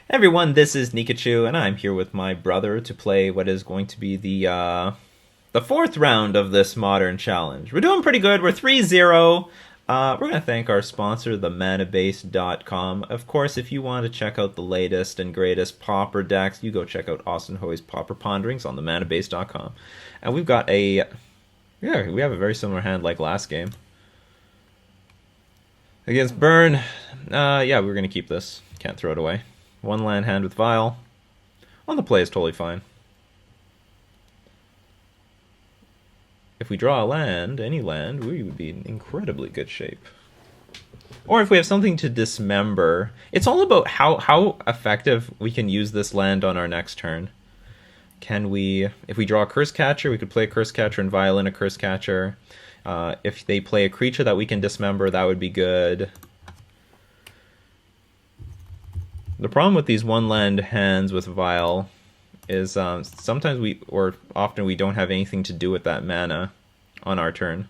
Everyone, this is Nikachu, and I'm here with my brother to play what is going to be the fourth round of this modern challenge. We're doing pretty good. We're 3-0. We're going to thank our sponsor, the manabase.com. Of course, if you want to check out the latest and greatest Pauper decks, you go check out Austin Hoy's Pauper Ponderings on the manabase.com. And we've got we have a very similar hand like last game. Against Burn, yeah, we're going to keep this. Can't throw it away. One land hand with Vial. On the play is totally fine. If we draw a land, any land, we would be in incredibly good shape. Or if we have something to dismember. It's all about how effective we can use this land on our next turn. Can we, if we draw a Curse Catcher, we could play a Curse Catcher and Vial in a Curse Catcher. If they play a creature that we can dismember, that would be good. The problem with these one land hands with Vial is sometimes often we don't have anything to do with that mana on our turn.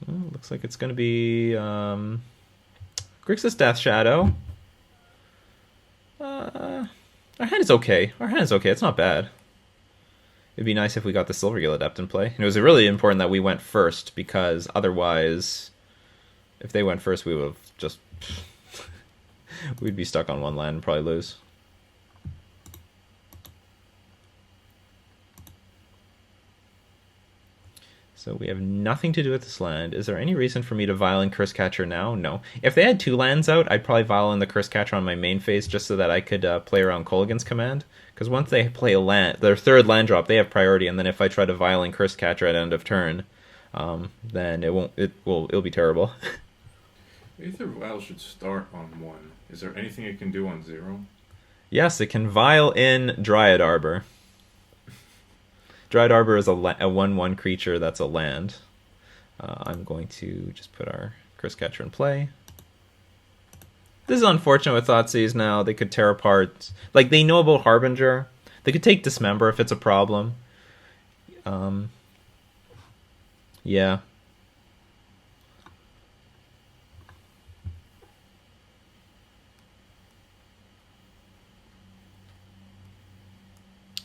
Well, looks like it's going to be Grixis Death Shadow. Our hand is okay. It's not bad. It'd be nice if we got the Silvergill Adept in play. And it was really important that we went first, because otherwise, if they went first, we would have just... we'd be stuck on one land and probably lose. So we have nothing to do with this land. Is there any reason for me to Vial in Curse Catcher now? No. If they had two lands out, I'd probably Vial in the Curse Catcher on my main phase just so that I could play around Kolaghan's Command. Because once they play a land, their third land drop, they have priority, and then if I try to Vial in Curse Catcher at end of turn, then it'll be terrible. Aether Vial should start on 1. Is there anything it can do on 0? Yes, it can Vial in Dryad Arbor. Dryad Arbor is a 1/1 creature that's a land. I'm going to just put our Curse Catcher in play. This is unfortunate with Thoughtseize now. They could tear apart... Like, they know about Harbinger. They could take Dismember if it's a problem. Yeah.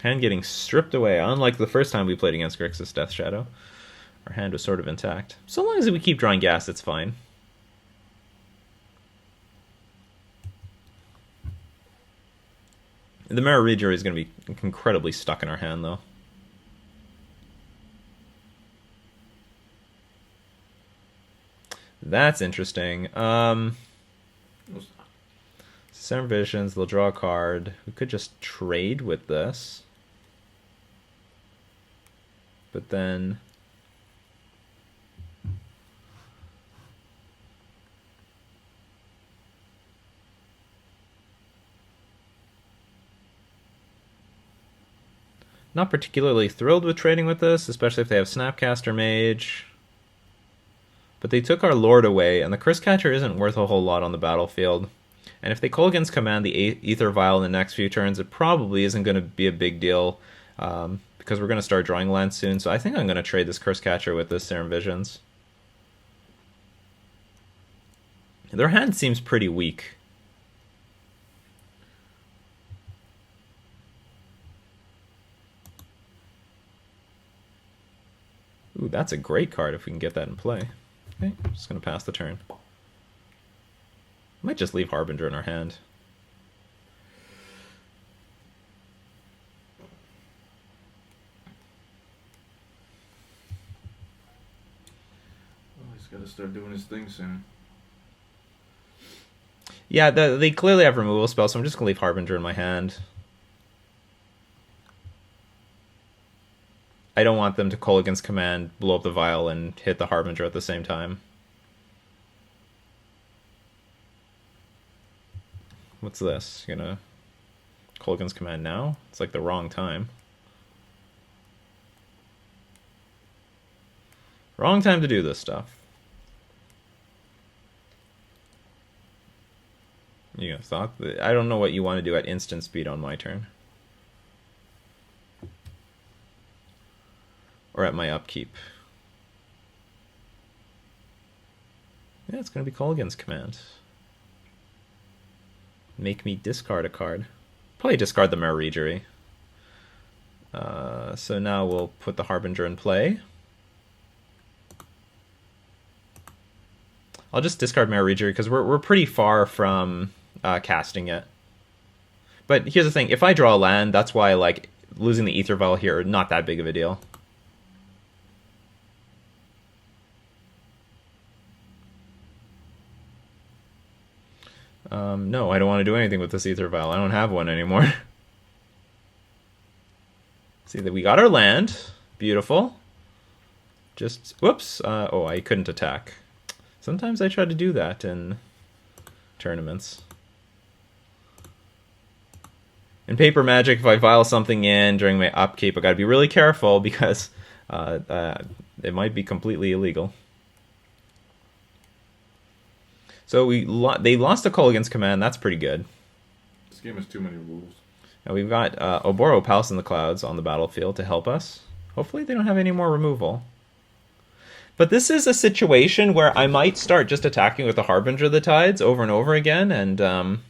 Hand getting stripped away, unlike the first time we played against Grixis Death Shadow. Our hand was sort of intact. So long as we keep drawing gas, it's fine. The Mirror Reader is going to be incredibly stuck in our hand, though. That's interesting. Seven Visions, they'll draw a card. We could just trade with this. But then... Not particularly thrilled with trading with this, especially if they have Snapcaster Mage. But they took our Lord away, and the Curse Catcher isn't worth a whole lot on the battlefield. And if they Kolaghan's Command the Aether Vial in the next few turns, it probably isn't going to be a big deal, because we're going to start drawing lands soon. So I think I'm going to trade this Curse Catcher with this Serum Visions. Their hand seems pretty weak. Ooh, that's a great card if we can get that in play. Okay, I'm just going to pass the turn. Might just leave Harbinger in our hand. Well, he's got to start doing his thing soon. Yeah, they clearly have removal spells, so I'm just going to leave Harbinger in my hand. I don't want them to Kolaghan's Command, blow up the Vial, and hit the Harbinger at the same time. What's this? You gonna Kolaghan's Command now? It's like the wrong time. Wrong time to do this stuff. You thought I don't know what you want to do at instant speed on my turn. Or at my upkeep. Yeah, it's going to be Kolaghan's command. Make me discard a card. Probably discard the Merfolk. So now we'll put the Harbinger in play. I'll just discard Merfolk because we're pretty far from casting it. But here's the thing: if I draw a land, that's why like losing the Aether Vial here not that big of a deal. No, I don't want to do anything with this Aether Vial. I don't have one anymore. See that we got our land. Beautiful. Just, whoops. Oh, I couldn't attack. Sometimes I try to do that in tournaments. In Paper Magic, if I vial something in during my upkeep, I gotta be really careful because it might be completely illegal. So they lost a Kolaghan's command. That's pretty good. This game has too many rules. Now we've got Oboro Palace in the Clouds on the battlefield to help us. Hopefully they don't have any more removal. But this is a situation where I might start just attacking with the Harbinger of the Tides over and over again and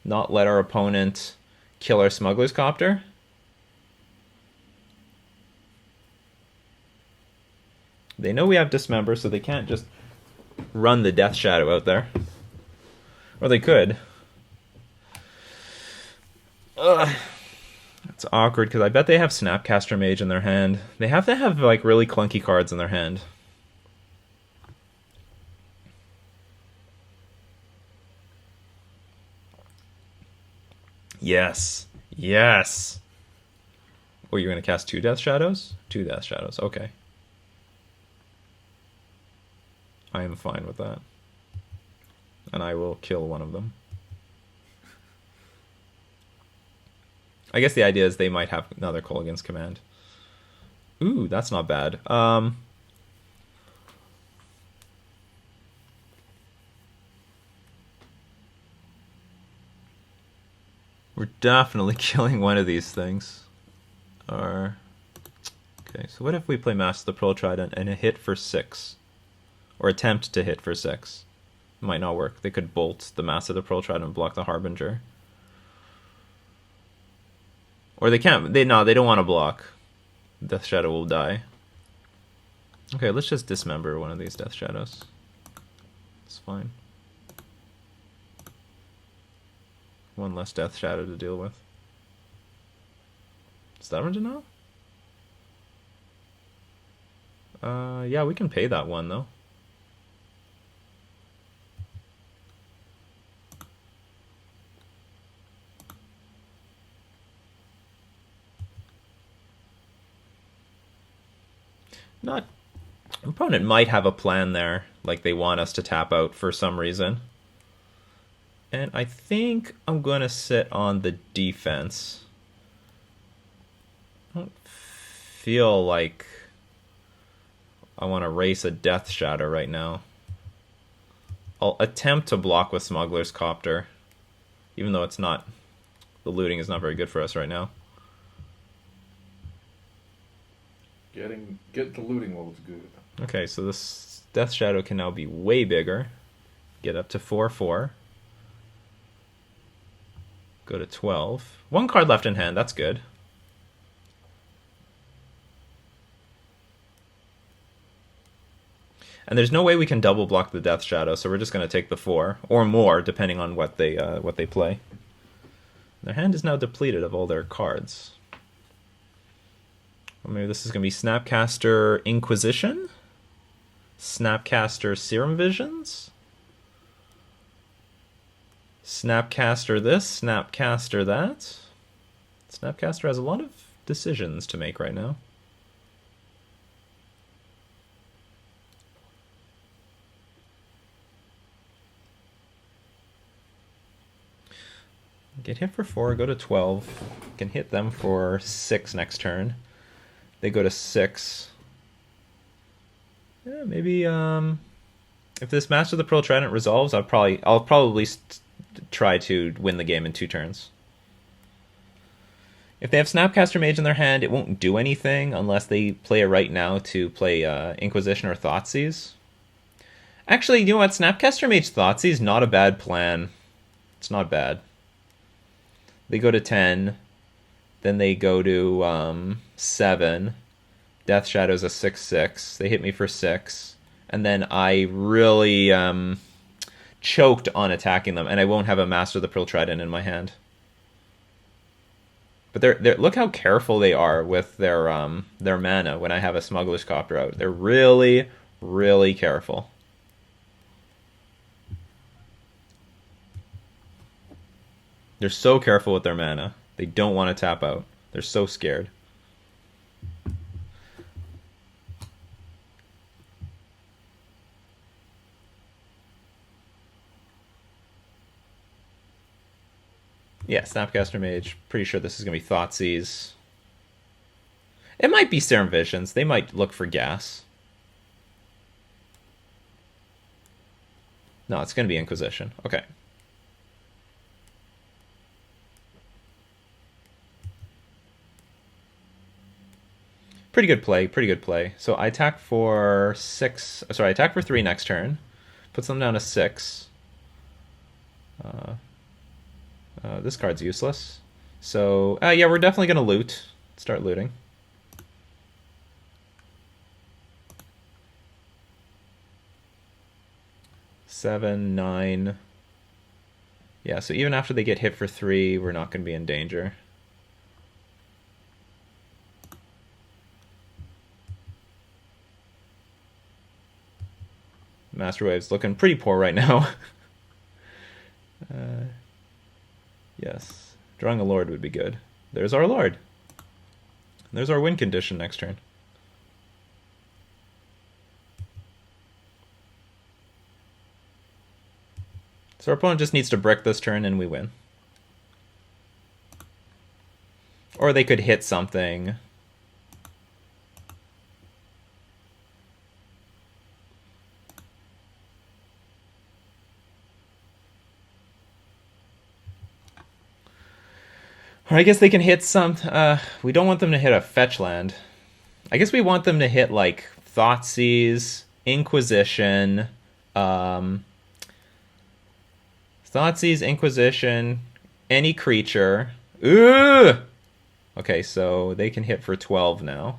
not let our opponent kill our Smuggler's Copter. They know we have Dismember, so they can't just run the Death Shadow out there. Or they could. It's awkward because I bet they have Snapcaster Mage in their hand. They have to have like really clunky cards in their hand. Yes. Yes. Oh, you're going to cast 2 Death Shadows? 2 Death Shadows. Okay. I am fine with that. And I will kill one of them. I guess the idea is they might have another Kolaghan's command. Ooh, that's not bad. We're definitely killing one of these things. Okay, so what if we play Master the Pearl Trident and a hit for 6? Or attempt to hit for 6? It might not work. They could bolt the Master the Pearl Trident and block the Harbinger. Or they can't. They don't want to block. Death Shadow will die. Okay, let's just dismember one of these Death Shadows. It's fine. One less Death Shadow to deal with. Stubborn to know? Yeah, we can pay that one though. Not. Opponent might have a plan there, like they want us to tap out for some reason. And I think I'm going to sit on the defense. I don't feel like I want to race a Death Shadow right now. I'll attempt to block with Smuggler's Copter, even though it's not. The looting is not very good for us right now. Get the looting while it's good. Okay, so this Death Shadow can now be way bigger. Get up to 4/4. Go to 12. 1 card left in hand, that's good. And there's no way we can double block the Death Shadow, so we're just going to take the 4 or more, depending on what they play. Their hand is now depleted of all their cards. Or maybe this is going to be Snapcaster Inquisition, Snapcaster Serum Visions, Snapcaster this, Snapcaster that. Snapcaster has a lot of decisions to make right now. Get hit for 4, go to 12. Can hit them for 6 next turn. They go to 6. Yeah, maybe if this Master of the Pearl Trident resolves, I'll probably try to win the game in 2 turns. If they have Snapcaster Mage in their hand, it won't do anything unless they play a right now to play Inquisition or Thoughtseize. Actually, you know what? Snapcaster Mage Thoughtseize is not a bad plan. It's not bad. They go to 10, then they go to 7. Death Shadow's a 6/6. They hit me for 6. And then I really choked on attacking them, and I won't have a Master of the Pearl Trident in my hand. But they're look how careful they are with their mana when I have a Smuggler's Copter out. They're really, really careful. They're so careful with their mana. They don't want to tap out. They're so scared. Yeah, Snapcaster Mage. Pretty sure this is going to be Thoughtseize. It might be Serum Visions. They might look for gas. No, it's going to be Inquisition. Okay. Pretty good play, pretty good play. So I attack for 6. Sorry, I attack for 3 next turn. Puts them down to 6. This card's useless. So, yeah, we're definitely going to loot. Start looting. Seven, 9. Yeah, so even after they get hit for 3, we're not going to be in danger. Master Wave's looking pretty poor right now. Yes. Drawing a Lord would be good. There's our Lord. There's our win condition next turn. So our opponent just needs to brick this turn and we win. Or they could hit something. Or I guess they can hit some... we don't want them to hit a fetch land. I guess we want them to hit, like, Thoughtseize, Inquisition, Thoughtseize, Inquisition, any creature. Ooh! Okay, so they can hit for 12 now.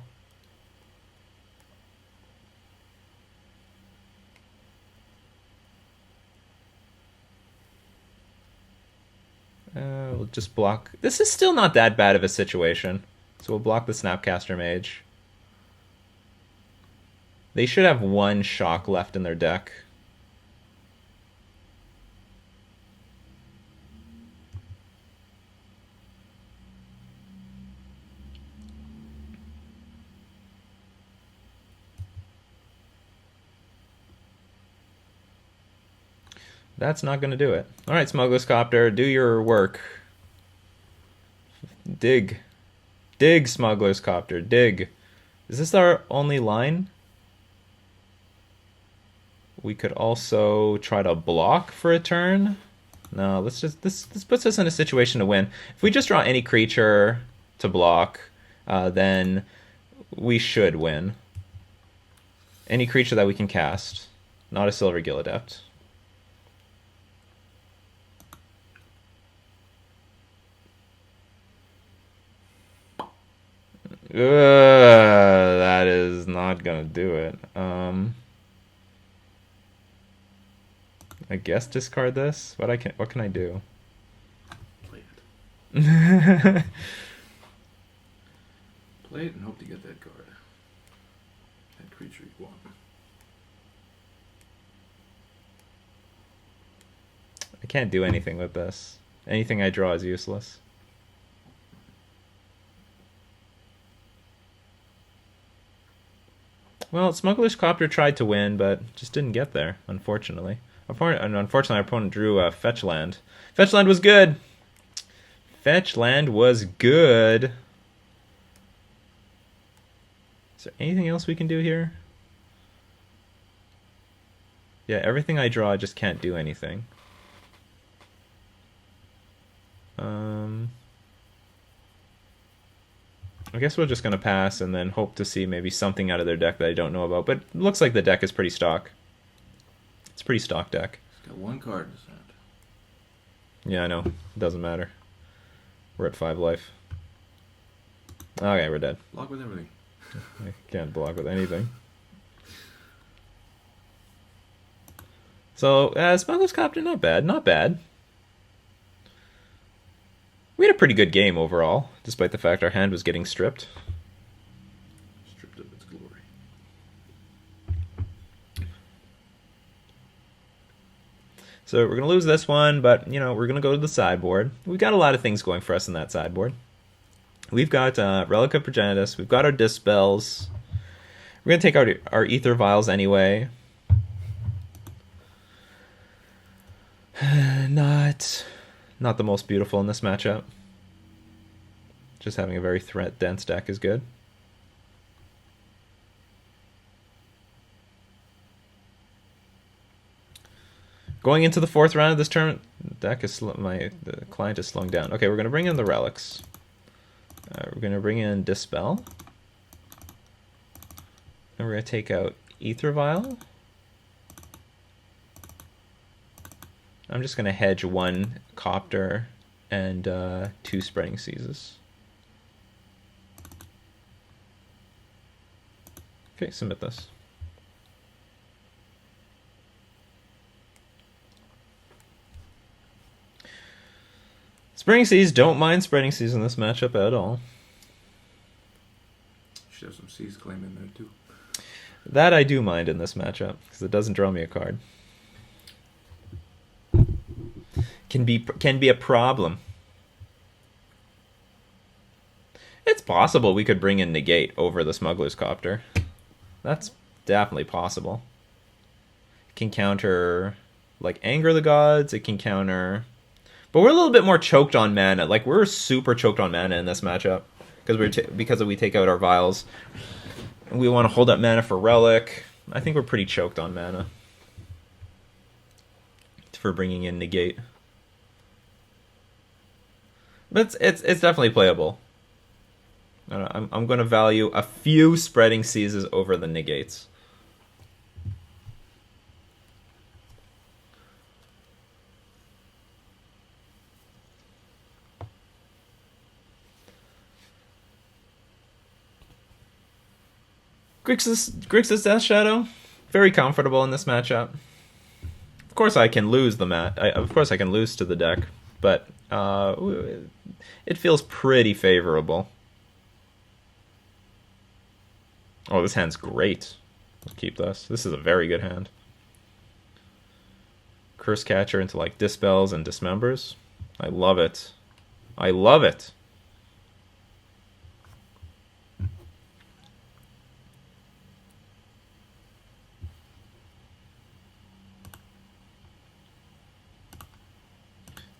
We'll just block. This is still not that bad of a situation. So we'll block the Snapcaster Mage. They should have 1 shock left in their deck. That's not going to do it. All right, Smuggler's Copter, do your work. Dig. Dig, Smuggler's Copter, dig. Is this our only line? We could also try to block for a turn. No, let's just... This puts us in a situation to win. If we just draw any creature to block, then we should win. Any creature that we can cast. Not a Silver Gill Adept. That is not gonna do it. I guess discard this. What can I do? Play it. Play it and hope to get that card. That creature you want. I can't do anything with this. Anything I draw is useless. Well, Smuggler's Copter tried to win, but just didn't get there, unfortunately. Unfortunately, our opponent drew a Fetch Land. Fetch Land was good! Fetch Land was good! Is there anything else we can do here? Yeah, everything I draw, I just can't do anything. I guess we're just going to pass and then hope to see maybe something out of their deck that I don't know about. But it looks like the deck is pretty stock. It's a pretty stock deck. It's got one card in his hand. Yeah, I know. It doesn't matter. We're at 5 life. Okay, we're dead. Block with everything. I can't block with anything. So, Smuggler's Copter, not bad. Not bad. We had a pretty good game overall, despite the fact our hand was getting stripped. Stripped of its glory. So we're going to lose this one, but, you know, we're going to go to the sideboard. We've got a lot of things going for us in that sideboard. We've got Relic of Progenitus. We've got our Dispels. We're going to take our Ether Vials anyway. Not the most beautiful in this matchup. Just having a very threat-dense deck is good. Going into the 4th round of this tournament, the client is slowing down. Okay, we're going to bring in the Relics. We're going to bring in Dispel. And we're going to take out Ether Vial. I'm just going to hedge 1 Copter and 2 Spreading Seizes. Okay, submit this. Spreading Seas, don't mind Spreading Seas in this matchup at all. Should have some Seas claim in there too. That I do mind in this matchup, because it doesn't draw me a card. Can be a problem. It's possible we could bring in Negate over the Smuggler's Copter. That's definitely possible. It can counter, like, Anger the Gods. It can counter... But we're a little bit more choked on mana. Like, we're super choked on mana in this matchup. Because we take out our Vials. We want to hold up mana for Relic. I think we're pretty choked on mana. For bringing in Negate. But it's definitely playable. I don't know, I'm going to value a few Spreading Seizes over the Negates. Grixis Death Shadow, very comfortable in this matchup. Of course, I can lose Of course, I can lose to the deck, but it feels pretty favorable. Oh, this hand's great. I'll keep this. This is a very good hand. Curse Catcher into like Dispels and Dismembers. I love it. I love it.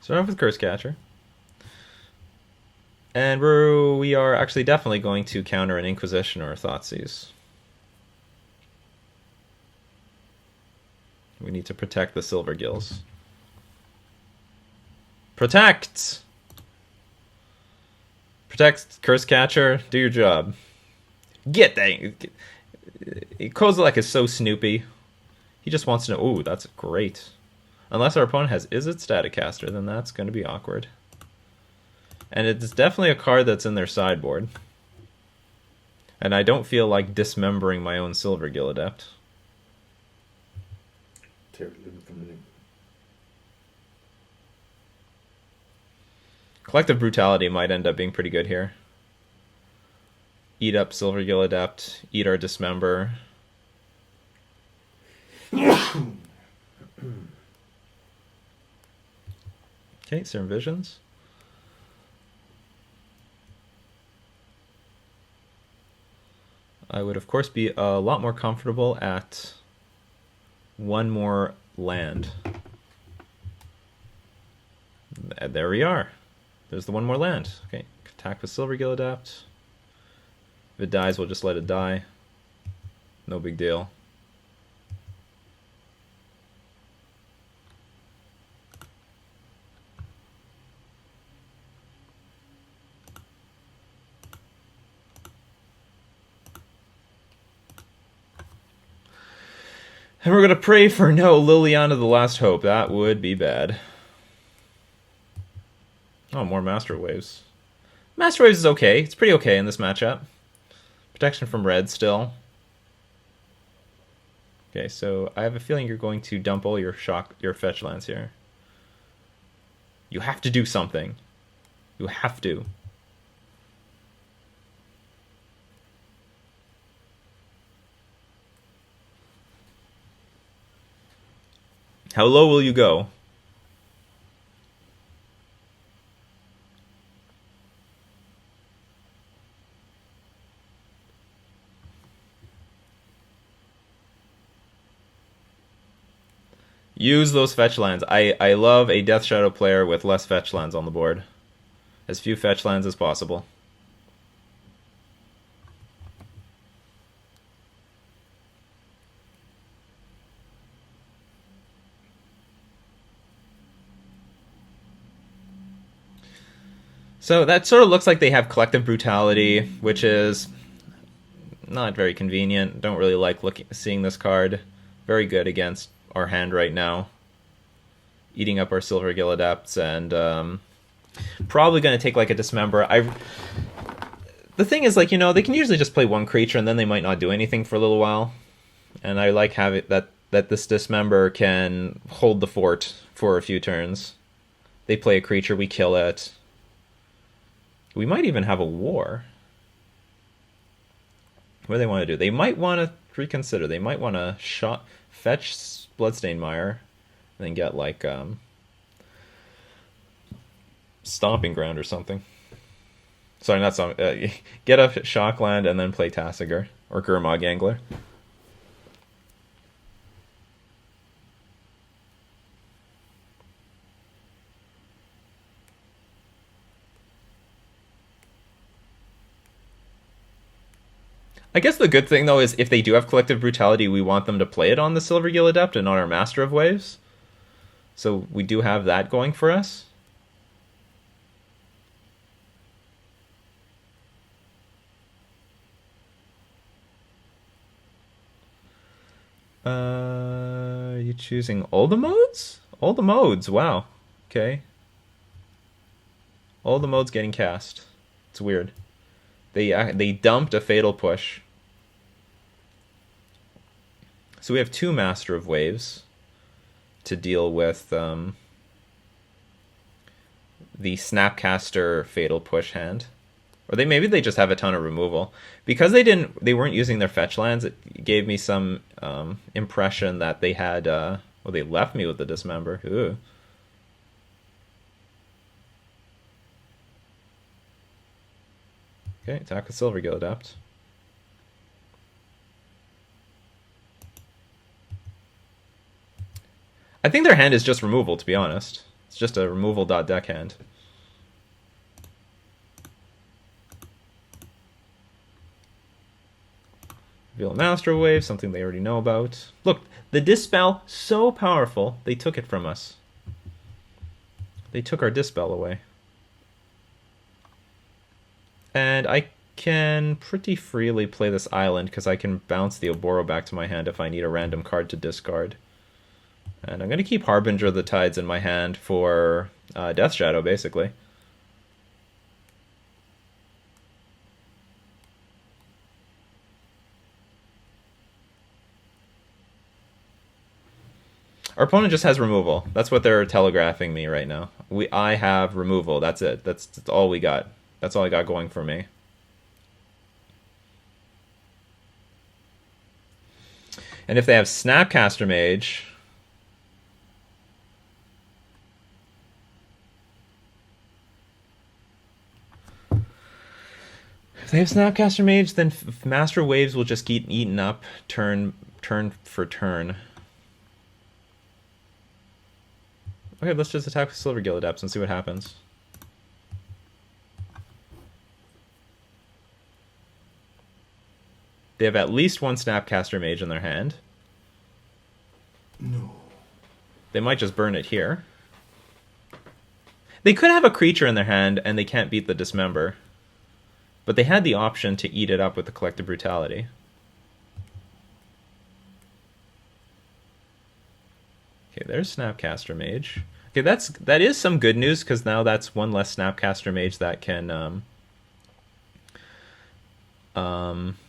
Start off with Curse Catcher. And we are actually definitely going to counter an Inquisition or a Thoughtseize. We need to protect the Silver Gills. Protect! Protect, Curse Catcher. Do your job. Get that! Kozilek is so snoopy. He just wants to know... Ooh, that's great. Unless our opponent has Izzet Staticaster, then that's going to be awkward. And it's definitely a card that's in their sideboard. And I don't feel like dismembering my own Silvergill Adept. Collective Brutality might end up being pretty good here. Eat up Silvergill Adept, eat our Dismember. Okay, Serum Visions. I would, of course, be a lot more comfortable at 1 more land. There we are. There's the 1 more land. Okay, attack with Silvergill Adept. If it dies, we'll just let it die. No big deal. And we're gonna pray for no Liliana the Last Hope. That would be bad. Oh, more Master Waves. Master Waves is okay. It's pretty okay in this matchup. Protection from red still. Okay, so I have a feeling you're going to dump all your fetch lands here. You have to do something. You have to. How low will you go? Use those fetch lands. I love a Death Shadow player with less fetch lands on the board. As few fetch lands as possible. So that sort of looks like they have Collective Brutality, which is not very convenient. Don't really like seeing this card. Very good against our hand right now. Eating up our Silvergill Adepts, and probably going to take like a Dismember. The thing is, like, you know, they can usually just play one creature and then they might not do anything for a little while. And I like having that this Dismember can hold the fort for a few turns. They play a creature, we kill it. We might even have a war. What do they want to do? They might want to reconsider. They might want to fetch Bloodstained Mire, and then get like Stomping Ground or something. Sorry, not something. Get a Shockland and then play Tasigur or Gurmag Angler. I guess the good thing, though, is if they do have Collective Brutality, we want them to play it on the Silvergill Adept and on our Master of Waves. So we do have that going for us. Are you choosing all the modes? All the modes, wow. Okay. All the modes getting cast. It's weird. They dumped a Fatal Push. So we have two Master of Waves to deal with the Snapcaster Fatal Push hand. Or maybe they just have a ton of removal. Because they weren't using their fetch lands, it gave me some impression that they had well, they left me with the Dismember. Ooh. Okay, attack with Silvergill Adept. I think their hand is just removal, to be honest. It's just a removal.deck hand. Reveal a Master Wave, something they already know about. Look, the Dispel, so powerful, they took it from us. They took our Dispel away. And I can pretty freely play this island because I can bounce the Oboro back to my hand if I need a random card to discard. And I'm going to keep Harbinger of the Tides in my hand for Death Shadow, basically. Our opponent just has removal. That's what they're telegraphing me right now. I have removal. That's it. That's all we got. That's all I got going for me. And if they have Snapcaster Mage... If they have Snapcaster Mage, then Master Waves will just get eaten up turn for turn. Okay, let's just attack with Silvergill Adepts and see what happens. They have at least one Snapcaster Mage in their hand. No. They might just burn it here. They could have a creature in their hand and they can't beat the Dismember. But they had the option to eat it up with the Collective Brutality. Okay, there's Snapcaster Mage. Okay, that is some good news because now that's one less Snapcaster Mage that can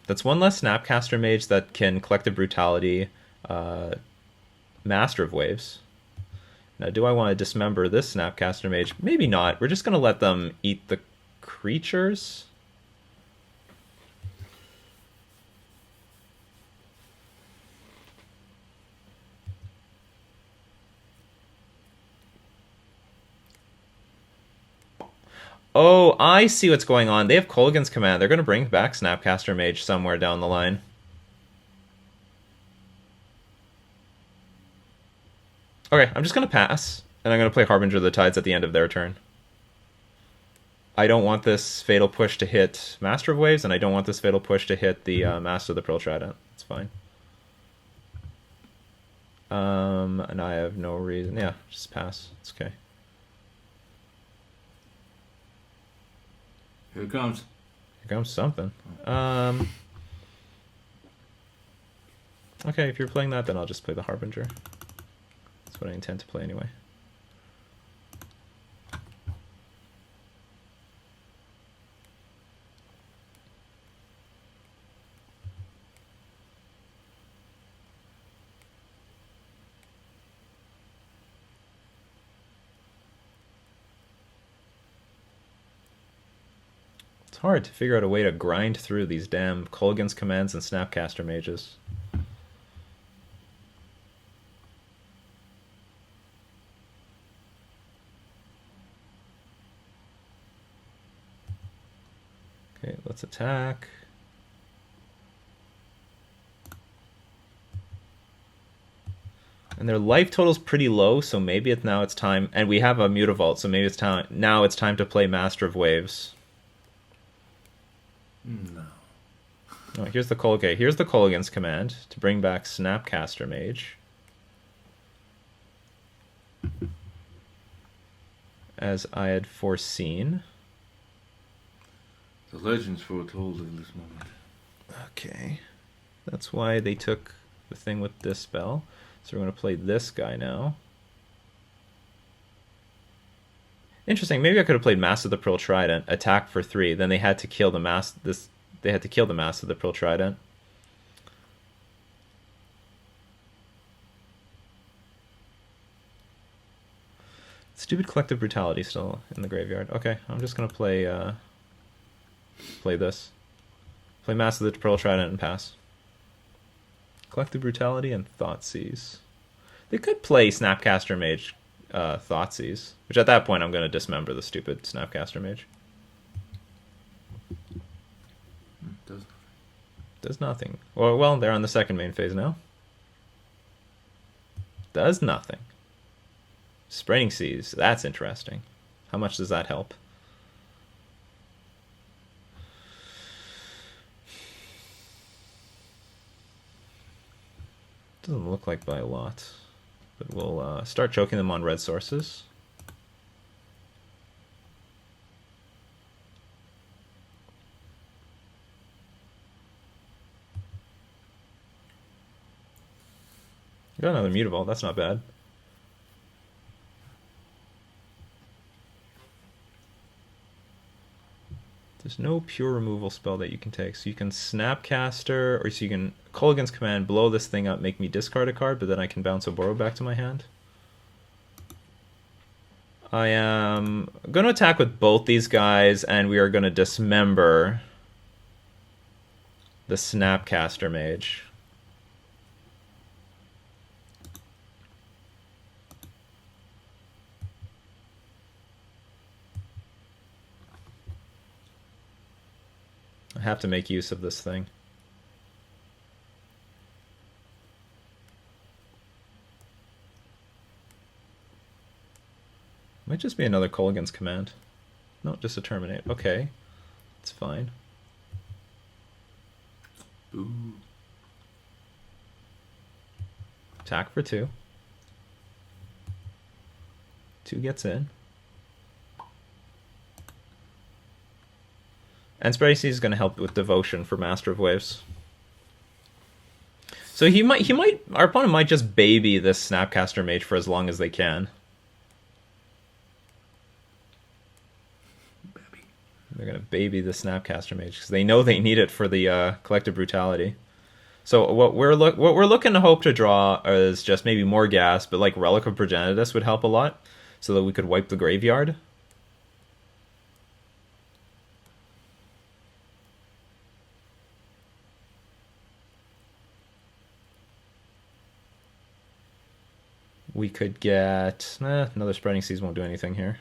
that's one less Snapcaster Mage that can Collective Brutality, Master of Waves. Now, do I want to dismember this Snapcaster Mage? Maybe not. We're just going to let them eat the creatures. Oh, I see what's going on. They have Kolaghan's Command. They're going to bring back Snapcaster Mage somewhere down the line. Okay, I'm just going to pass, and I'm going to play Harbinger of the Tides at the end of their turn. I don't want this Fatal Push to hit Master of Waves, and I don't want this Fatal Push to hit the Master of the Pearl Trident. It's fine. And I have no reason. Yeah, just pass. It's okay. Here it comes. Here comes something. Okay, if you're playing that, then I'll just play the Harbinger. That's what I intend to play anyway. It's hard to figure out a way to grind through these damn Kolaghan's Commands and Snapcaster Mages. Okay, let's attack. And their life total's pretty low, so maybe it's time. And we have a Mutavault, so maybe it's time. Now it's time to play Master of Waves. No. Oh, here's the Kolaghan's Command to bring back Snapcaster Mage. As I had foreseen. The legends foretold in this moment. Okay. That's why they took the thing with Dispel. So we're going to play this guy now. Interesting. Maybe I could have played Master of the Pearl Trident, attack for 3. Then they had to kill the They had to kill the Master of the Pearl Trident. Stupid Collective Brutality still in the graveyard. Okay, I'm just gonna play this. Play Master of the Pearl Trident and pass. Collective Brutality and Thoughtseize. They could play Snapcaster Mage Thoughtseize, which at that point I'm going to dismember the stupid Snapcaster Mage. Does nothing. Well, they're on the second main phase now. Does nothing. Spraining Seas, that's interesting. How much does that help? Doesn't look like by a lot. But we'll start choking them on red sources. Got another Mutavault, that's not bad. There's no pure removal spell that you can take. So you can Snapcaster, or so you can Kolaghan's Command, blow this thing up, make me discard a card, but then I can bounce a Borrow back to my hand. I am going to attack with both these guys, and we are going to dismember the Snapcaster Mage. I have to make use of this thing. Might just be another Kolaghan's Command. No, just a Terminate. Okay. It's fine. Ooh. Attack for 2. 2 gets in. And Spraining Seas is going to help with Devotion for Master of Waves. So our opponent might just baby this Snapcaster Mage for as long as they can. Baby. They're gonna baby the Snapcaster Mage because they know they need it for the Collective Brutality. So what we're looking to hope to draw is just maybe more gas, but like Relic of Progenitus would help a lot, so that we could wipe the graveyard. We could get another Spreading Seas won't do anything here.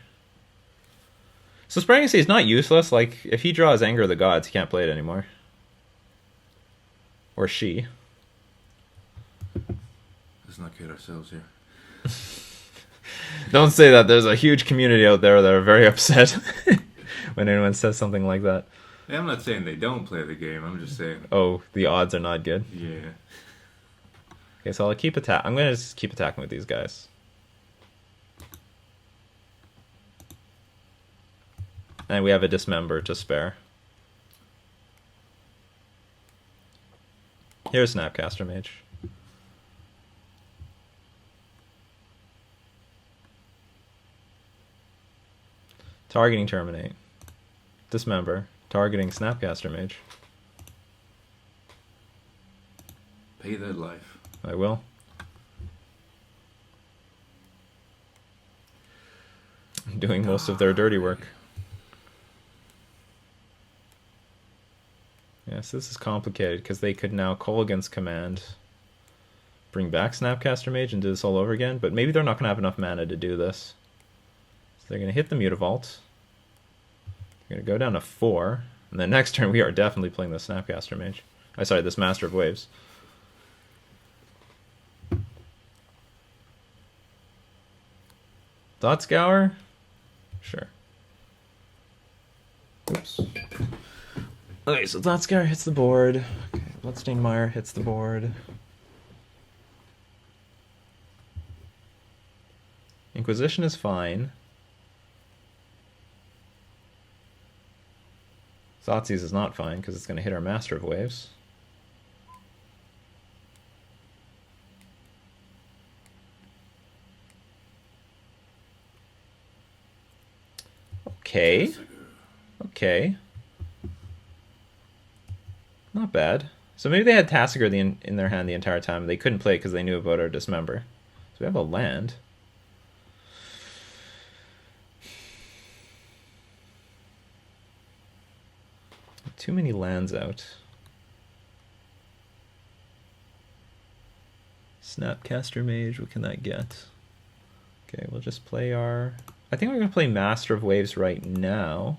So Spreading Seas is not useless. Like if he draws Anger of the Gods, he can't play it anymore. Or she. Let's not kid ourselves here. Don't say that. There's a huge community out there that are very upset when anyone says something like that. Yeah, I'm not saying they don't play the game. I'm just saying. Oh, the odds are not good. Yeah. Okay, so I'll keep attack. I'm gonna just keep attacking with these guys. And we have a Dismember to spare. Here's Snapcaster Mage. Targeting Terminate. Dismember. Targeting Snapcaster Mage. Pay that life. I will. I'm doing most of their dirty work. Yes, this is complicated because they could now Kolaghan's Command, bring back Snapcaster Mage and do this all over again, but maybe they're not going to have enough mana to do this. So they're going to hit the Mutavault. They're going to go down to 4, and then next turn we are definitely playing the Snapcaster Mage. Sorry, this Master of Waves. Thought Scour? Sure. Oops. Okay, so Thought Scour hits the board. Okay, Bloodstained Mire hits the board. Inquisition is fine. Thoughtseize is not fine because it's going to hit our Master of Waves. Okay. Okay. Not bad. So maybe they had Tasigur in their hand the entire time. They couldn't play it because they knew about our Dismember. So we have a land. Too many lands out. Snapcaster Mage, what can that get? Okay, we'll just play our... I think we're going to play Master of Waves right now.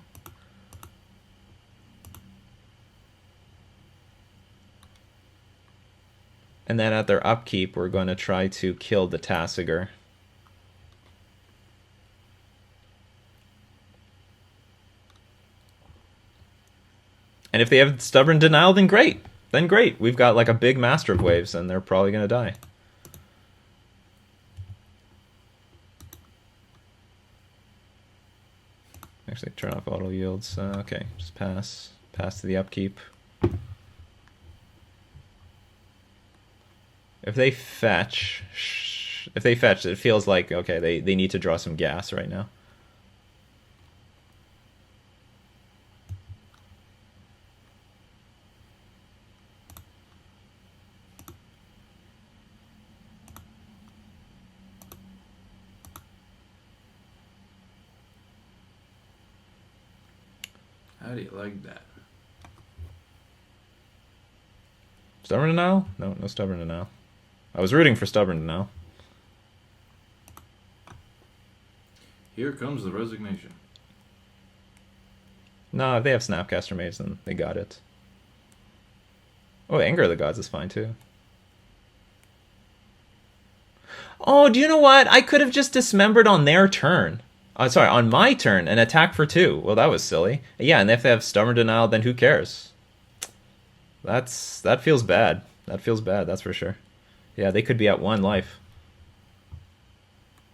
And then at their upkeep, we're going to try to kill the Tasigur. And if they have Stubborn Denial, then great. Then great. We've got like a big Master of Waves, and they're probably going to die. Actually, turn off auto yields. Okay, just pass. Pass to the upkeep. If they fetch, it feels like, okay, they need to draw some gas right now. How do you like that? Stubborn Denial? No, no Stubborn Denial. I was rooting for Stubborn Denial. Here comes the resignation. No, if they have Snapcaster Mage, then they got it. Oh, Anger of the Gods is fine too. Oh, do you know what? I could have just dismembered on their turn. Sorry, on my turn and attack for 2. Well, that was silly. Yeah, and if they have Stubborn Denial, then who cares? That feels bad. That feels bad, that's for sure. Yeah, they could be at 1 life.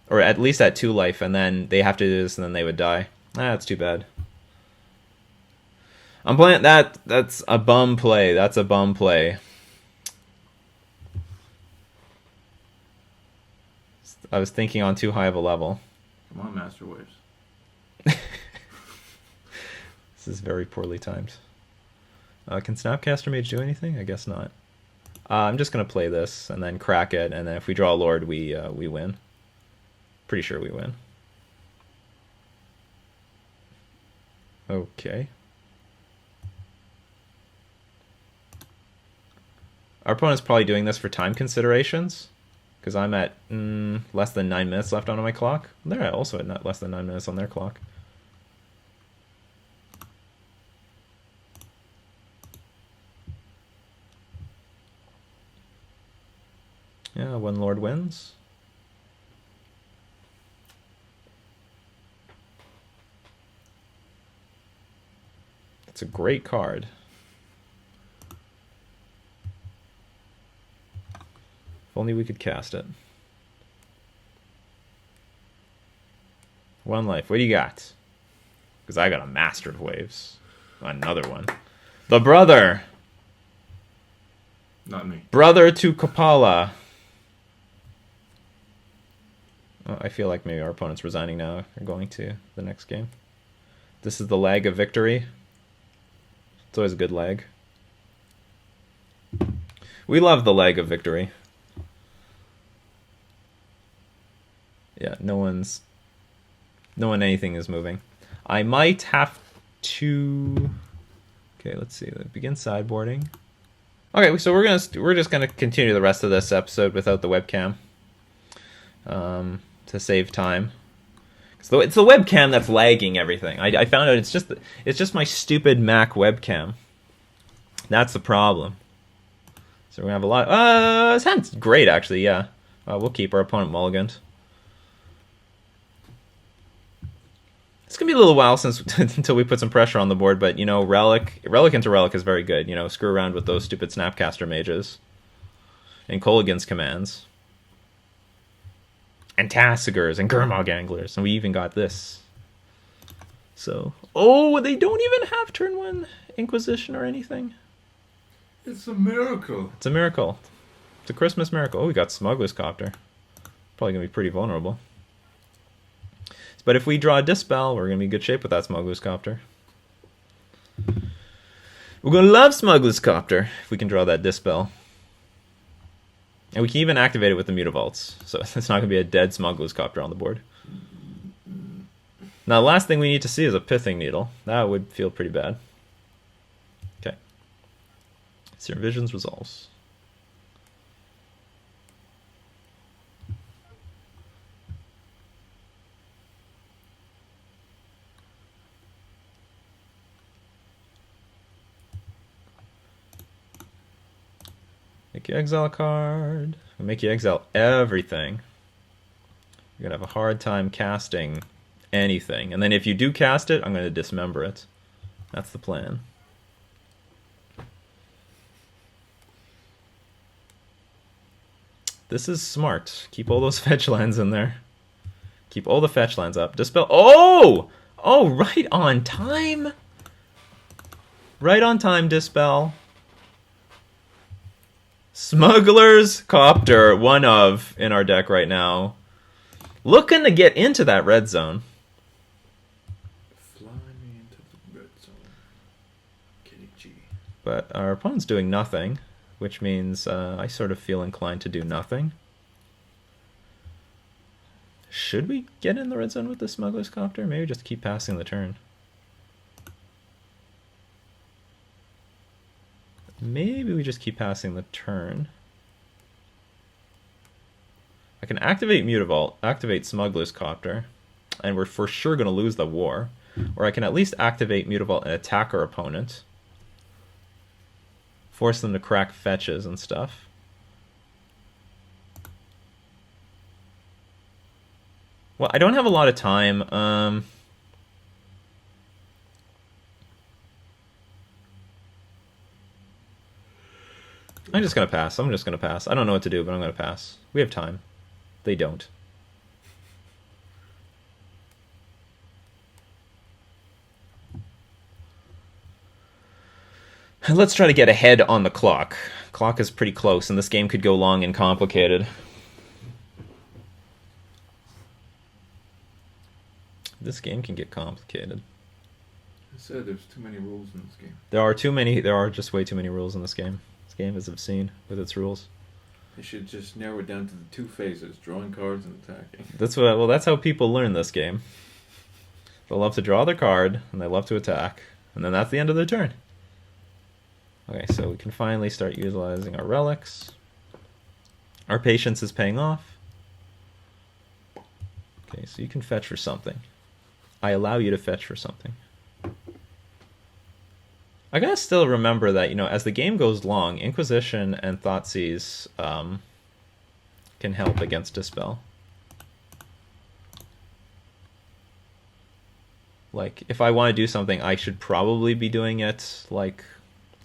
Or at least at 2 life, and then they have to do this, and then they would die. That's too bad. I'm playing that. That's a bum play. That's a bum play. I was thinking on too high of a level. Come on, Master Waves. This is very poorly timed. Can Snapcaster Mage do anything? I guess not. I'm just gonna play this and then crack it, and then if we draw a Lord, we win. Pretty sure we win. Okay. Our opponent's probably doing this for time considerations, because I'm at less than 9 minutes left on my clock. They're also at less than 9 minutes on their clock. Yeah, one Lord wins. That's a great card. If only we could cast it. One life. What do you got? Because I got a Master of Waves. Another one. The brother! Not me. Brother to Kapala. Oh, I feel like maybe our opponent's resigning now. They're going to the next game. This is the lag of victory. It's always a good lag. We love the lag of victory. Yeah, no one anything is moving. I might have to. Okay, let's see. Begin sideboarding. Okay, so we're just gonna continue the rest of this episode without the webcam, to save time. So it's the webcam that's lagging everything. I found out it's just my stupid Mac webcam. That's the problem. So we're gonna have a lot. This hand's great actually. Yeah, we'll keep our opponent mulliganed. It's gonna be a little while until we put some pressure on the board, but you know, relic into relic is very good. You know, screw around with those stupid Snapcaster mages and Kolaghan's commands and Tassigers and Gurmag anglers, and we even got this. So, oh, they don't even have turn 1 Inquisition or anything. It's a miracle. It's a miracle. It's a Christmas miracle. Oh, we got Smuggler's Copter. Probably gonna be pretty vulnerable. But if we draw a Dispel, we're going to be in good shape with that Smuggler's Copter. We're going to love Smuggler's Copter if we can draw that Dispel. And we can even activate it with the Mutavaults. So it's not going to be a dead Smuggler's Copter on the board. Now, the last thing we need to see is a Pithing Needle. That would feel pretty bad. Okay. Serum Visions resolves. Make you exile a card. We'll make you exile everything. You're going to have a hard time casting anything. And then if you do cast it, I'm going to dismember it. That's the plan. This is smart. Keep all those fetch lands in there. Keep all the fetch lands up. Dispel. Oh! Oh, right on time. Right on time, Dispel. Smuggler's Copter, one of in our deck right now. Looking to get into that red zone. Fly me into the red zone. Kitty G. But our opponent's doing nothing, which means I sort of feel inclined to do nothing. Should we get in the red zone with the Smuggler's Copter? Maybe just keep passing the turn. Maybe we just keep passing the turn. I can activate Mutavault, activate Smuggler's Copter, and we're for sure going to lose the war. Or I can at least activate Mutavault and attack our opponent. Force them to crack fetches and stuff. Well, I don't have a lot of time. I'm just going to pass. I'm just going to pass. I don't know what to do, but I'm going to pass. We have time. They don't. Let's try to get ahead on the clock. Clock is pretty close, and this game could go long and complicated. This game can get complicated. I said there's too many rules in this game. There are too many. There are just way too many rules in this game. This game is obscene with its rules. They should just narrow it down to the two phases: drawing cards and attacking. That's what. Well, that's how people learn this game. They love to draw their card and they love to attack, and then that's the end of their turn. Okay, so we can finally start utilizing our relics. Our patience is paying off. Okay, so you can fetch for something. I allow you to fetch for something. I gotta still remember that, you know, as the game goes long, Inquisition and Thoughtseize can help against Dispel. Like, if I want to do something, I should probably be doing it, like,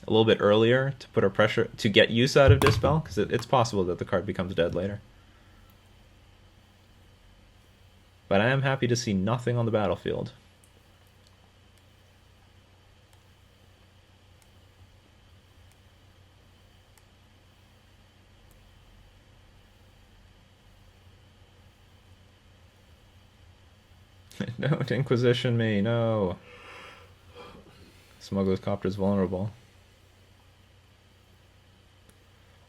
a little bit earlier to put a pressure, to get use out of Dispel, because it's possible that the card becomes dead later. But I am happy to see nothing on the battlefield. Don't Inquisition me, no. Smuggler's Copter is vulnerable.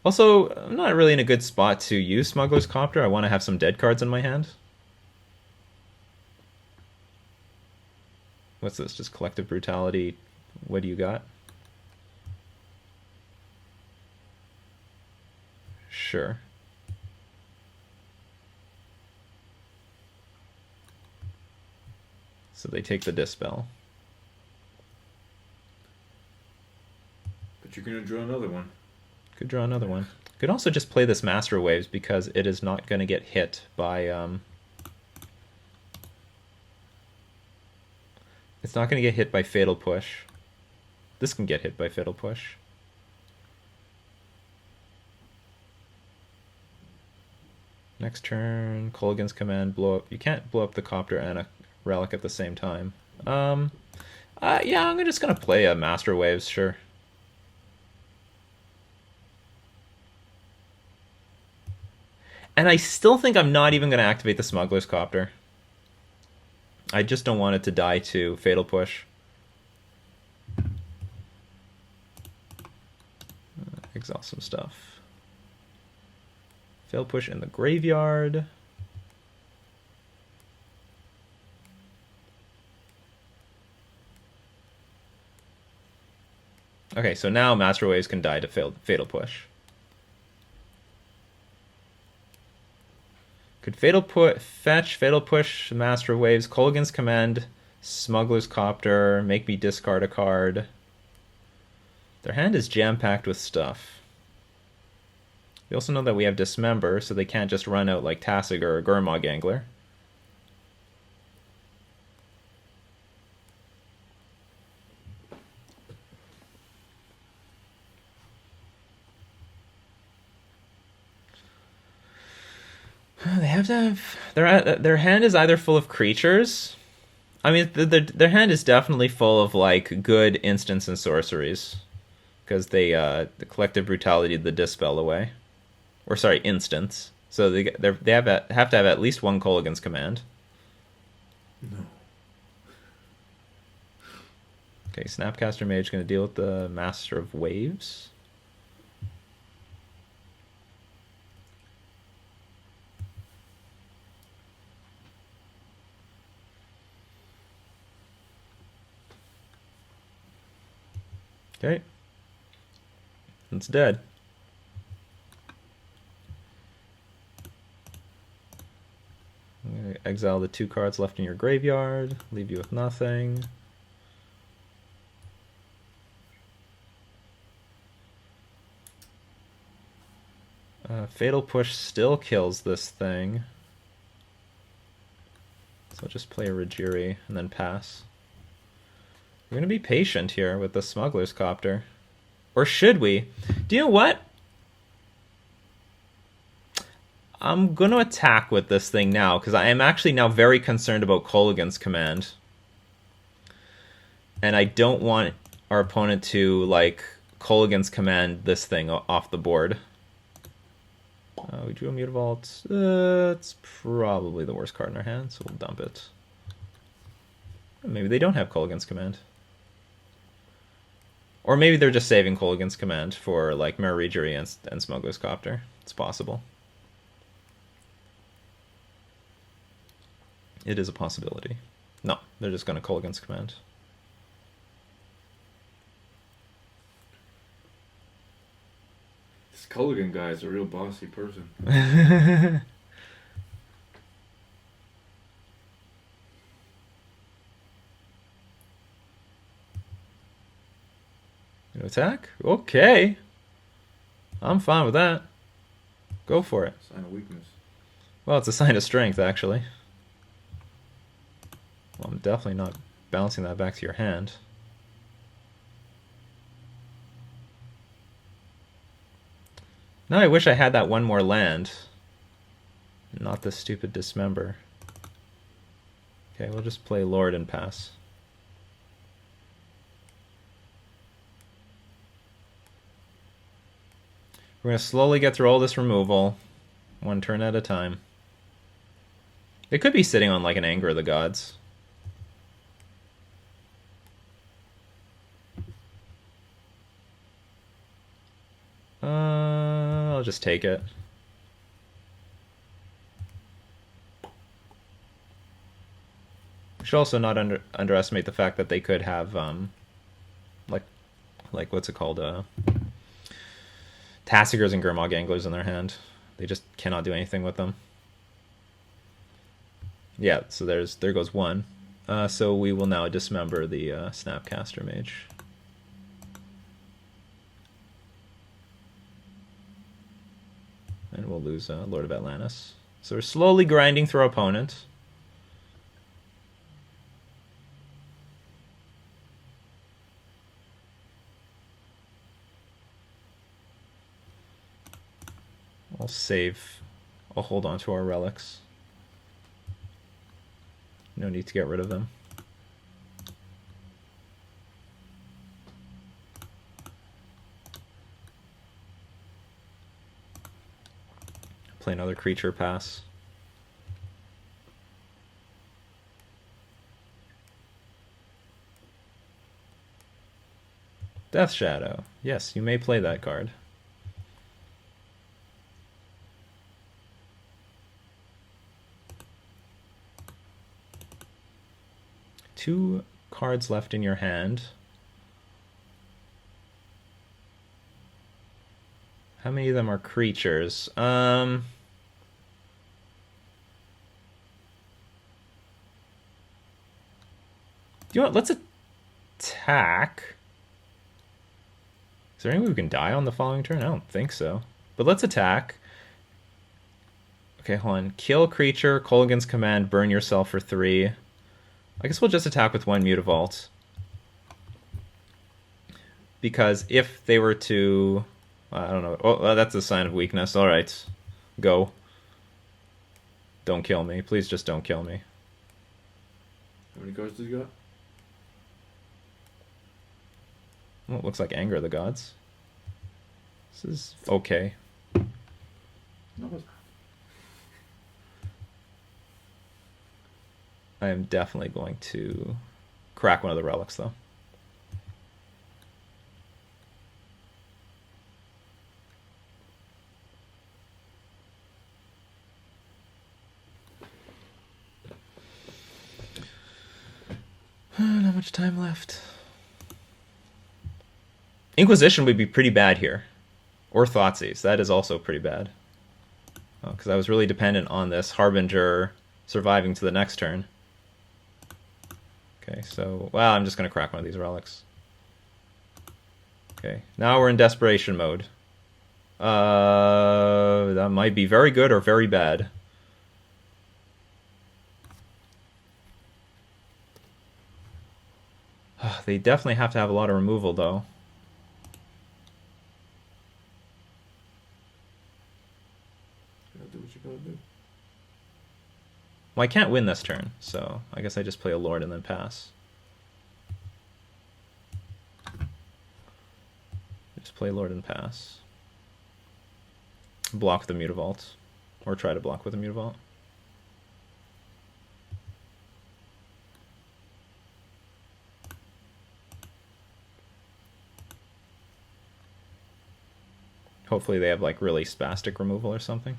Also, I'm not really in a good spot to use Smuggler's Copter. I want to have some dead cards in my hand. What's this? Just Collective Brutality. What do you got? Sure. So they take the Dispel. But you're gonna draw another one. Could draw another one. Could also just play this Master Waves because it is not going to get hit by... It's not going to get hit by Fatal Push. This can get hit by Fatal Push. Next turn, Kolaghan's Command, blow up. You can't blow up the Copter and a Relic at the same time. Yeah, I'm just going to play a Master Waves, sure. And I still think I'm not even going to activate the Smuggler's Copter. I just don't want it to die to Fatal Push. Exhaust some stuff. Fatal Push in the graveyard. Okay, so now Master Waves can die to Fatal Push. Could fetch, Fatal Push, Master Waves, Kolaghan's Command, Smuggler's Copter, make me discard a card. Their hand is jam-packed with stuff. We also know that we have Dismember, so they can't just run out like Tassig or Gurmag Angler. They have to have their hand is either full of creatures. I mean, their hand is definitely full of like good instants and sorceries, because they the Collective Brutality, the Dispel away, or sorry, instants. So they have to have at least one Kolaghan's Command. No. Okay, Snapcaster Mage going to deal with the Master of Waves. Okay. It's dead. I'm going to exile the 2 cards left in your graveyard, leave you with nothing. Fatal Push still kills this thing. So I'll just play a Rajiri and then pass. We're going to be patient here with the Smuggler's Copter. Or should we? Do you know what? I'm going to attack with this thing now, because I am actually now very concerned about Kolaghan's Command. And I don't want our opponent to, like, Kolaghan's Command this thing off the board. We drew a Mutavault. It's probably the worst card in our hand, so we'll dump it. Maybe they don't have Kolaghan's Command. Or maybe they're just saving Kolaghan's Command for like Mararegery and Smuggler's Copter. It's possible. It is a possibility. No, they're just going to Kolaghan's Command. This Culligan guy is a real bossy person. Attack? Okay. I'm fine with that. Go for it. Sign of weakness. Well, it's a sign of strength, actually. Well, I'm definitely not bouncing that back to your hand. Now I wish I had that one more land. Not the stupid Dismember. Okay, we'll just play Lord and pass. We're going to slowly get through all this removal, one turn at a time. They could be sitting on like an Anger of the Gods. I'll just take it. We should also not underestimate the fact that they could have like what's it called? Tassigers and Gurmag Anglers in their hand. They just cannot do anything with them. Yeah, so there goes one. So we will now dismember the Snapcaster Mage. And we'll lose Lord of Atlantis. So we're slowly grinding through our opponent. I'll save. I'll hold on to our relics. No need to get rid of them. Play another creature pass. Death Shadow. Yes, you may play that card. Two cards left in your hand. How many of them are creatures? You know what? Let's attack. Is there any way we can die on the following turn? I don't think so. But let's attack. Okay, hold on. Kill creature, Kolaghan's Command, burn yourself for 3. I guess we'll just attack with 1 Mutavault. Because if they were to... I don't know. Oh, that's a sign of weakness. Alright. Go. Don't kill me. Please just don't kill me. How many cards does he got? Well, it looks like Anger of the Gods. This is okay. No, it's I am definitely going to crack one of the relics, though. Not much time left. Inquisition would be pretty bad here. Or Thoughtseize. That is also pretty bad. Because I was really dependent on this Harbinger surviving to the next turn. Okay, so... Well, I'm just going to crack one of these relics. Okay, now we're in desperation mode. That might be very good or very bad. They definitely have to have a lot of removal, though. You gotta do what you gotta do. Well, I can't win this turn, so I guess I just play a Lord and then pass. Just play Lord and pass. Block the Mutavault. Or try to block with a Mutavault. Hopefully they have like really spastic removal or something.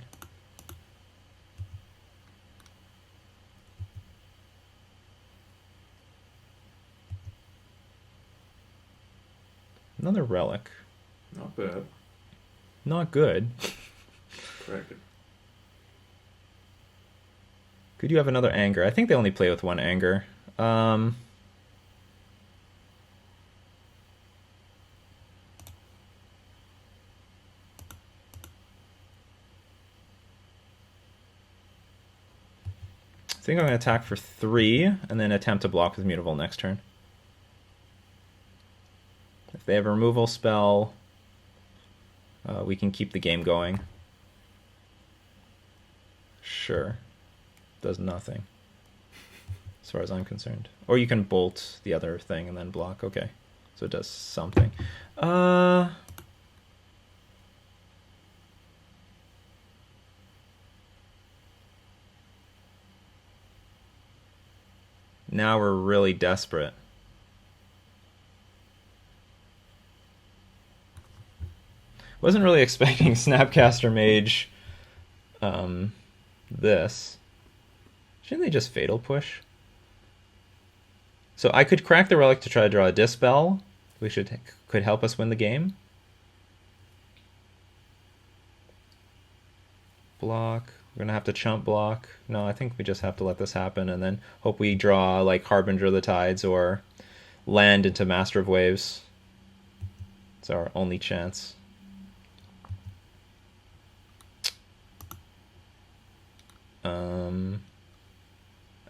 Another relic. Not bad. Not good. Crack it. Could you have another anger? I think they only play with one anger. I think I'm going to attack for 3 and then attempt to block with Mutable next turn. If they have a removal spell, we can keep the game going. Sure. Does nothing. As far as I'm concerned. Or you can bolt the other thing and then block. Okay. So it does something. Now we're really desperate. Wasn't really expecting Snapcaster Mage this. Shouldn't they just Fatal Push? So I could crack the Relic to try to draw a Dispel, which could help us win the game. Block. We're gonna have to chump block. No, I think we just have to let this happen and then hope we draw like Harbinger of the Tides or land into Master of Waves. It's our only chance.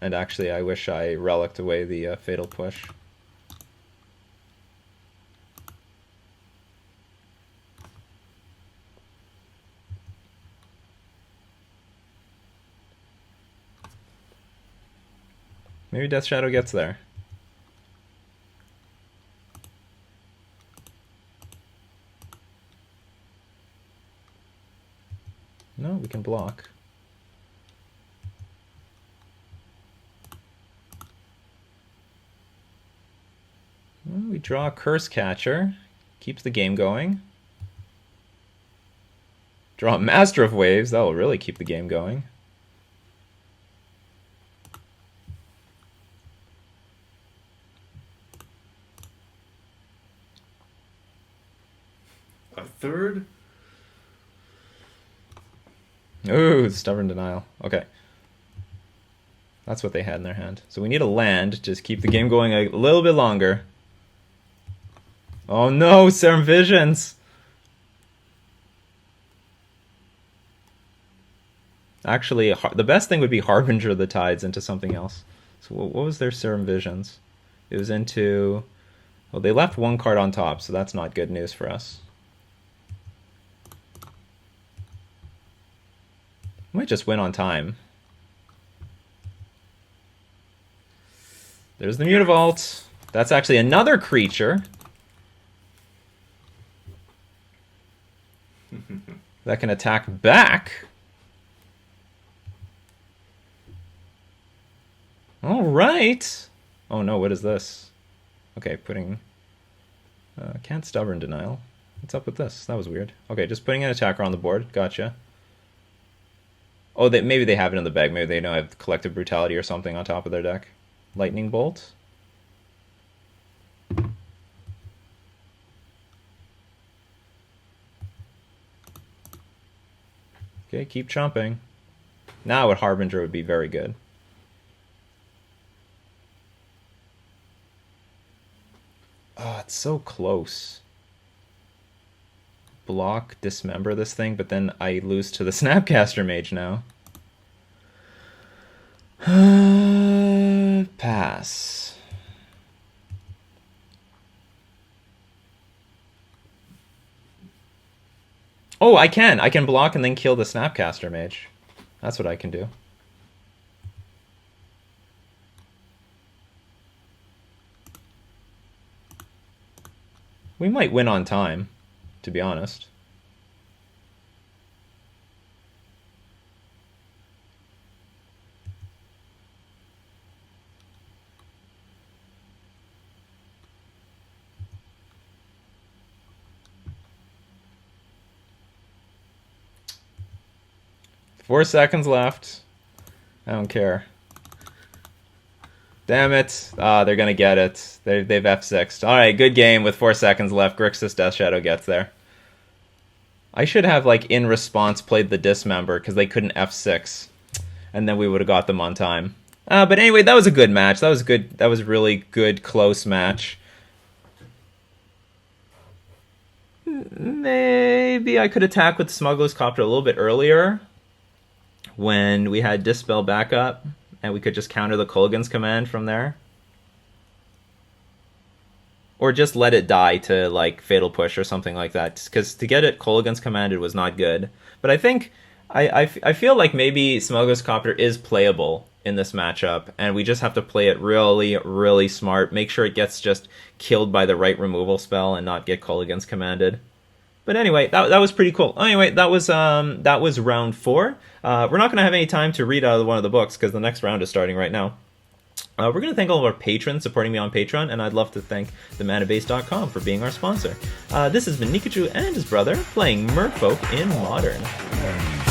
And actually, I wish I relicked away the Fatal Push. Maybe Death Shadow gets there. No, we can block. Well, we draw a Curse Catcher. Keeps the game going. Draw a Master of Waves. That will really keep the game going. A third? Ooh, Stubborn Denial. Okay. That's what they had in their hand. So we need a land. Just keep the game going a little bit longer. Oh no, Serum Visions! Actually, the best thing would be Harbinger of the Tides into something else. So what was their Serum Visions? It was into... Well, they left one card on top, so that's not good news for us. Might just win on time. There's the Mutavault. That's actually another creature that can attack back. All right. Oh no, what is this? Okay, putting... can't Stubborn Denial. What's up with this? That was weird. Okay, just putting an attacker on the board. Gotcha. Oh, maybe they have it in the bag. Maybe they know I have Collective Brutality or something on top of their deck. Lightning Bolt. Okay, keep chomping. Now a Harbinger would be very good. Oh, it's so close. Block, dismember this thing, but then I lose to the Snapcaster Mage now. Pass. Oh, I can. I can block and then kill the Snapcaster Mage. That's what I can do. We might win on time, to be honest. 4 seconds left. I don't care. Damn it. Ah, they're gonna get it. They've F6'd. Alright, good game with 4 seconds left. Grixis Death Shadow gets there. I should have, like, in response played the Dismember, because they couldn't F6. And then we would have got them on time. But anyway, that was a good match. That was good. That was a really good, close match. Maybe I could attack with Smuggler's Copter a little bit earlier, when we had Dispel backup, and we could just counter the Kolaghan's command from there. Or just let it die to, like, Fatal Push or something like that. Because to get it Kolaghan's commanded was not good. But I think, I feel like maybe Smuggler's Copter is playable in this matchup, and we just have to play it really, really smart. Make sure it gets just killed by the right removal spell and not get Kolaghan's commanded. But anyway, that was pretty cool. Anyway, that was round 4. We're not going to have any time to read out of one of the books, because the next round is starting right now. We're going to thank all of our patrons supporting me on Patreon, and I'd love to thank themanabase.com for being our sponsor. This has been Nikachu and his brother playing Merfolk in Modern.